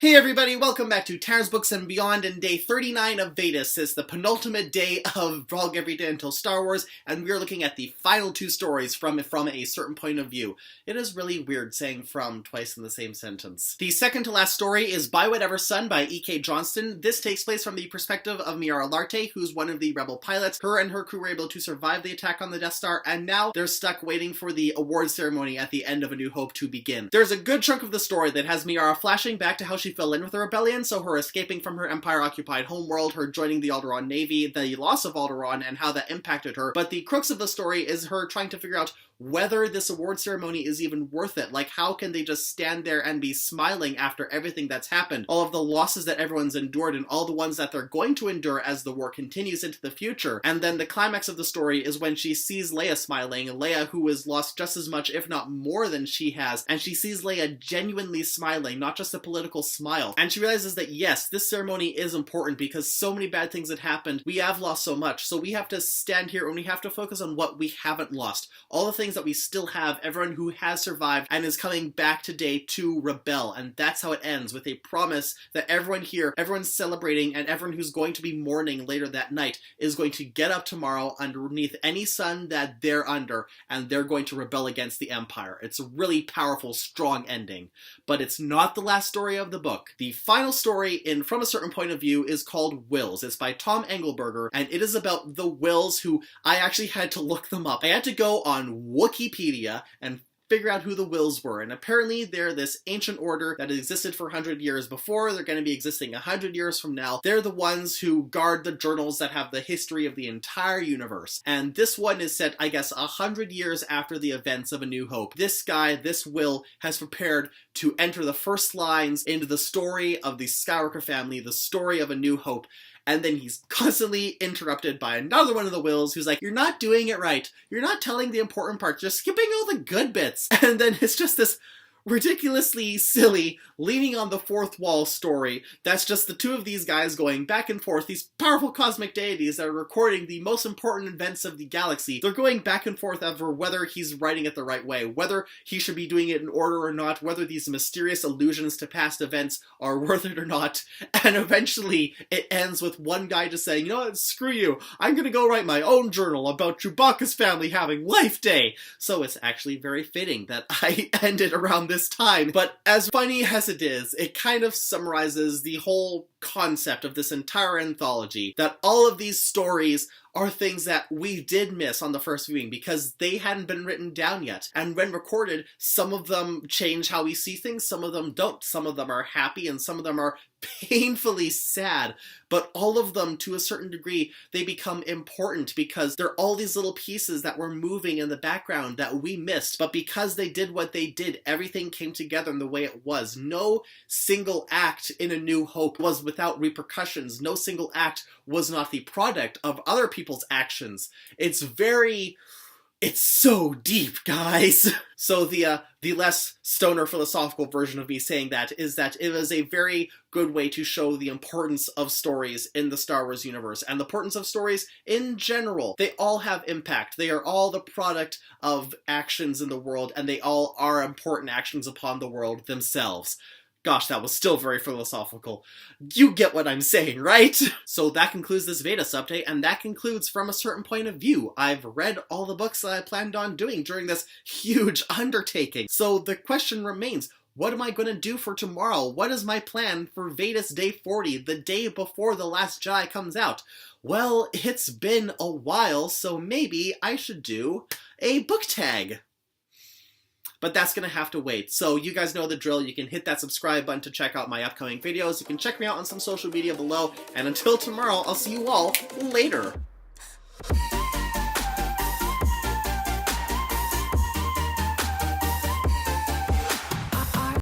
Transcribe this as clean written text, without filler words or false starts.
Hey everybody, welcome back to Tara's Books and Beyond, and day 39 of VEDUS is the penultimate day of Vlog Every Day Until Star Wars, and we're looking at the final two stories from a certain point of view. It is really weird saying "from" twice in the same sentence. The second to last story is By Whatever's Son by E.K. Johnston. This takes place from the perspective of Miara Larte, who's one of the rebel pilots. Her and her crew were able to survive the attack on the Death Star, and now they're stuck waiting for the award ceremony at the end of A New Hope to begin. There's a good chunk of the story that has Miara flashing back to how she fell in with the rebellion, so her escaping from her Empire-occupied homeworld, her joining the Alderaan Navy, the loss of Alderaan, and how that impacted her. But the crux of the story is her trying to figure out whether this award ceremony is even worth it. Like, how can they just stand there and be smiling after everything that's happened? All of the losses that everyone's endured and all the ones that they're going to endure as the war continues into the future. And then the climax of the story is when she sees Leia smiling, Leia who has lost just as much, if not more than she has, and she sees Leia genuinely smiling, not just a political smile. And she realizes that yes, this ceremony is important because so many bad things had happened. We have lost so much, so we have to stand here and we have to focus on what we haven't lost. All the things that we still have, everyone who has survived and is coming back today to rebel. And that's how it ends, with a promise that everyone here, everyone's celebrating, and everyone who's going to be mourning later that night is going to get up tomorrow underneath any sun that they're under, and they're going to rebel against the Empire. It's a really powerful, strong ending. But it's not the last story of the book. The final story in From a Certain Point of View is called Whills. It's by Tom Angleberger, and it is about the Whills, who I actually had to look them up. I had to go on Wikipedia and figure out who the Whills were, and apparently they're this ancient order that existed for 100 years before. They're going to be existing 100 years from now. They're the ones who guard the journals that have the history of the entire universe, and this one is set, I guess, 100 years after the events of A New Hope. This guy, this Will, has prepared to enter the first lines into the story of the Skywalker family, the story of A New Hope. And then he's constantly interrupted by another one of the Whills who's like, "You're not doing it right. You're not telling the important parts. You're skipping all the good bits." And then it's just this ridiculously silly, leaning on the fourth wall story that's just the two of these guys going back and forth, these powerful cosmic deities that are recording the most important events of the galaxy. They're going back and forth over whether he's writing it the right way, whether he should be doing it in order or not, whether these mysterious allusions to past events are worth it or not, and eventually it ends with one guy just saying, "You know what, screw you, I'm gonna go write my own journal about Chewbacca's family having Life Day." So it's actually very fitting that I ended around this time. But as funny as it is, it kind of summarizes the whole concept of this entire anthology, that all of these stories are things that we did miss on the first viewing because they hadn't been written down yet. And when recorded, some of them change how we see things, some of them don't. Some of them are happy and some of them are painfully sad. But all of them, to a certain degree, they become important because they're all these little pieces that were moving in the background that we missed. But because they did what they did, everything came together in the way it was. No single act in A New Hope was without repercussions. No single act was not the product of other people's actions. It's so deep, guys. So the less stoner philosophical version of me saying that is that it was a very good way to show the importance of stories in the Star Wars universe and the importance of stories in general. They all have impact. They are all the product of actions in the world, and they all are important actions upon the world themselves. Gosh, that was still very philosophical. You get what I'm saying, right? So that concludes this VEDUS update, and that concludes From a Certain Point of View. I've read all the books that I planned on doing during this huge undertaking. So the question remains, what am I going to do for tomorrow? What is my plan for VEDUS Day 40, the day before The Last Jedi comes out? Well, it's been a while, so maybe I should do a book tag. But that's going to have to wait. So you guys know the drill. You can hit that subscribe button to check out my upcoming videos. You can check me out on some social media below. And until tomorrow, I'll see you all later.